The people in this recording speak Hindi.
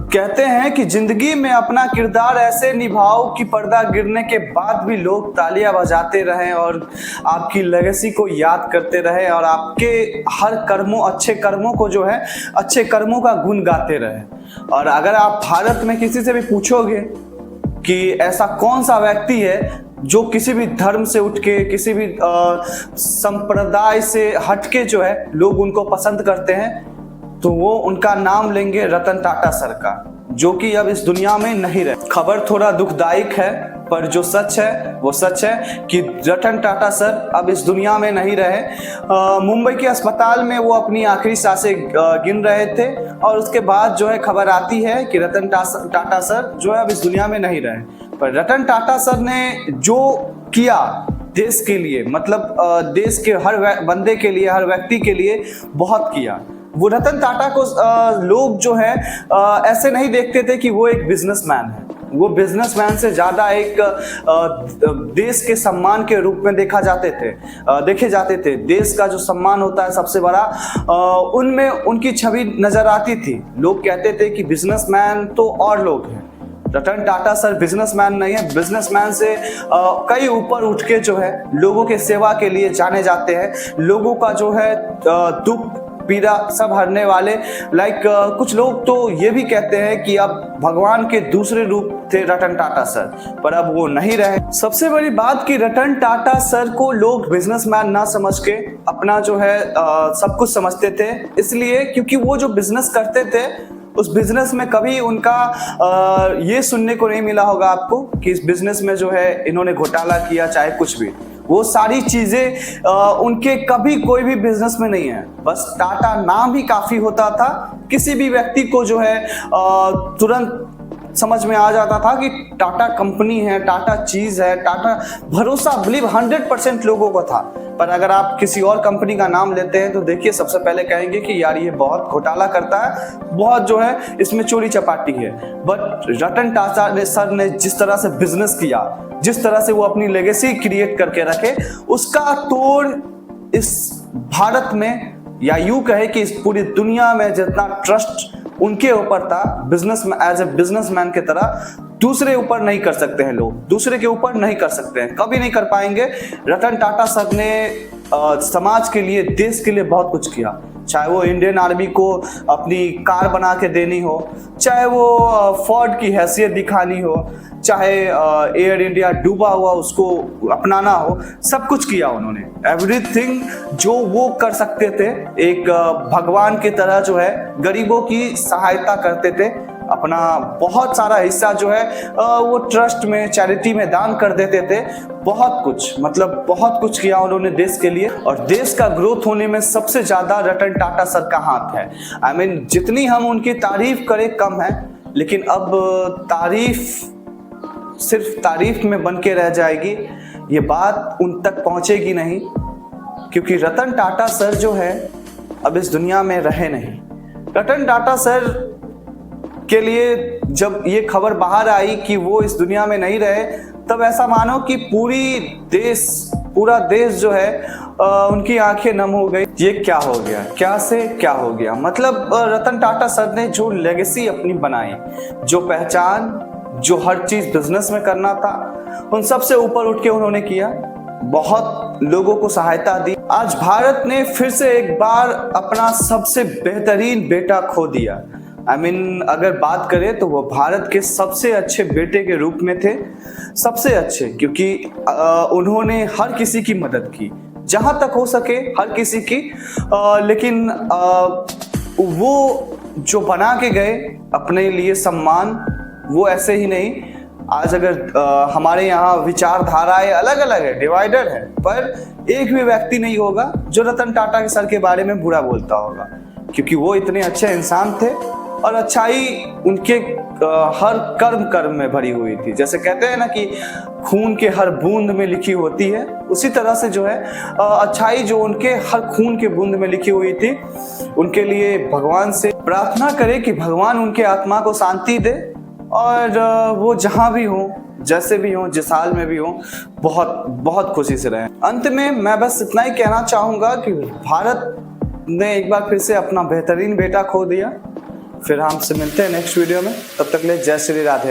कहते हैं कि जिंदगी में अपना किरदार ऐसे निभाओ कि पर्दा गिरने के बाद भी लोग तालियां बजाते रहें और आपकी लेगेसी को याद करते रहें और आपके हर कर्मों, अच्छे कर्मों को जो है, अच्छे कर्मों का गुण गाते रहें। और अगर आप भारत में किसी से भी पूछोगे कि ऐसा कौन सा व्यक्ति है जो किसी भी धर्म से उठ के, किसी भी संप्रदाय से हटके जो है लोग उनको पसंद करते हैं, तो वो उनका नाम लेंगे रतन टाटा सर का, जो कि अब इस दुनिया में नहीं रहे। खबर थोड़ा दुखदायक है, पर जो सच है वो सच है कि रतन टाटा सर अब इस दुनिया में नहीं रहे। मुंबई के अस्पताल में वो अपनी आखिरी सांसें गिन रहे थे और उसके बाद जो है खबर आती है कि रतन टाटा सर जो है अब इस दुनिया में नहीं रहे। पर रतन टाटा सर ने जो किया देश के लिए, मतलब देश के हर बंदे के लिए, हर व्यक्ति के लिए बहुत किया। वो रतन टाटा को लोग जो है ऐसे नहीं देखते थे कि वो एक बिजनेसमैन है। वो बिजनेसमैन से ज़्यादा एक देश के सम्मान के रूप में देखे जाते थे। देश का जो सम्मान होता है सबसे बड़ा, उनमें उनकी छवि नजर आती थी। लोग कहते थे कि बिजनेसमैन तो और लोग हैं, रतन टाटा सर बिजनेसमैन नहीं है। बिजनेसमैन से कई ऊपर उठ के जो है लोगों के सेवा के लिए जाने जाते हैं। लोगों का जो है दुख पीड़ा सब हरने वाले। कुछ लोग तो ये भी कहते हैं कि अब भगवान के दूसरे रूप थे रतन टाटा सर, पर अब वो नहीं रहे। सबसे बड़ी बात कि रतन टाटा सर को लोग बिजनेसमैन ना समझ के अपना जो है सब कुछ समझते थे, इसलिए क्योंकि वो जो बिजनेस करते थे उस बिजनेस में कभी उनका ये सुनने को नहीं मिला होगा आपको कि इस बिजनेस में जो है इन्होंने घोटाला किया, चाहे कुछ भी। वो सारी चीजें उनके कभी कोई भी बिजनेस में नहीं है। बस टाटा नाम ही काफी होता था। किसी भी व्यक्ति को जो है तुरंत समझ में आ जाता था कि टाटा कंपनी है, टाटा चीज है, टाटा भरोसा, बिलीव 100% लोगों को था। पर अगर आप किसी और कंपनी का नाम लेते हैं तो देखिए सबसे पहले कहेंगे कि यार ये बहुत घोटाला करता है, बहुत जो है इसमें चोरी चपाटी है। बट रतन टाटा सर ने जिस तरह से बिजनेस किया, जिस तरह से वो अपनी लेगेसी क्रिएट करके रखे, उसका तोड़ इस भारत में, या यूं कहे कि इस पूरी दुनिया में जितना ट्रस्ट उनके ऊपर था बिजनेस में, एज ए बिजनेसमैन की तरह दूसरे ऊपर नहीं कर सकते हैं लोग, दूसरे के ऊपर नहीं कर सकते हैं, कभी नहीं कर पाएंगे। रतन टाटा सर ने समाज के लिए, देश के लिए बहुत कुछ किया। चाहे वो इंडियन आर्मी को अपनी कार बना के देनी हो, चाहे वो फोर्ड की हैसियत दिखानी हो, चाहे एयर इंडिया डूबा हुआ उसको अपनाना हो, सब कुछ किया उन्होंने। एवरीथिंग जो वो कर सकते थे, एक भगवान की तरह जो है गरीबों की सहायता करते थे। अपना बहुत सारा हिस्सा जो है वो ट्रस्ट में, चैरिटी में दान कर देते थे। बहुत कुछ, मतलब बहुत कुछ किया उन्होंने देश के लिए। और देश का ग्रोथ होने में सबसे ज्यादा रतन टाटा सर का हाथ है। I mean, जितनी हम उनकी तारीफ करें कम है, लेकिन अब तारीफ सिर्फ तारीफ में बन के रह जाएगी, ये बात उन तक पहुंचेगी नहीं, क्योंकि रतन टाटा सर जो है अब इस दुनिया में रहे नहीं। रतन टाटा सर के लिए जब ये खबर बाहर आई कि वो इस दुनिया में नहीं रहे, तब ऐसा मानो कि पूरा देश जो है उनकी आंखें नम हो गई। ये क्या हो गया, क्या से क्या हो गया। मतलब रतन टाटा सर ने जो लेगेसी अपनी बनाई, जो पहचान, जो हर चीज बिजनेस में करना था, उन सब से ऊपर उठ के उन्होंने किया। बहुत लोगों को सहायता दी। आज भारत ने फिर से एक बार अपना सबसे बेहतरीन बेटा खो दिया। अगर बात करें तो वो भारत के सबसे अच्छे बेटे के रूप में थे, सबसे अच्छे, क्योंकि उन्होंने हर किसी की मदद की, जहां तक हो सके हर किसी की। लेकिन वो जो बना के गए अपने लिए सम्मान, वो ऐसे ही नहीं। आज अगर हमारे यहाँ विचारधाराएं अलग अलग है, डिवाइडर है, पर एक भी व्यक्ति नहीं होगा जो रतन टाटा के सर के बारे में बुरा बोलता होगा, क्योंकि वो इतने अच्छे इंसान थे और अच्छाई उनके हर कर्म में भरी हुई थी। जैसे कहते हैं ना कि खून के हर बूंद में लिखी होती है, उसी तरह से जो है अच्छाई जो उनके हर खून के बूंद में लिखी हुई थी। उनके लिए भगवान से प्रार्थना करें कि भगवान उनके आत्मा को शांति दे, और वो जहाँ भी हो, जैसे भी हो, जिस हाल में भी हो, बहुत बहुत खुशी से रहें। अंत में मैं बस इतना ही कहना चाहूँगा कि भारत ने एक बार फिर से अपना बेहतरीन बेटा खो दिया। फिर हमसे मिलते हैं नेक्स्ट वीडियो में, तब तक के लिए जय श्री राधे।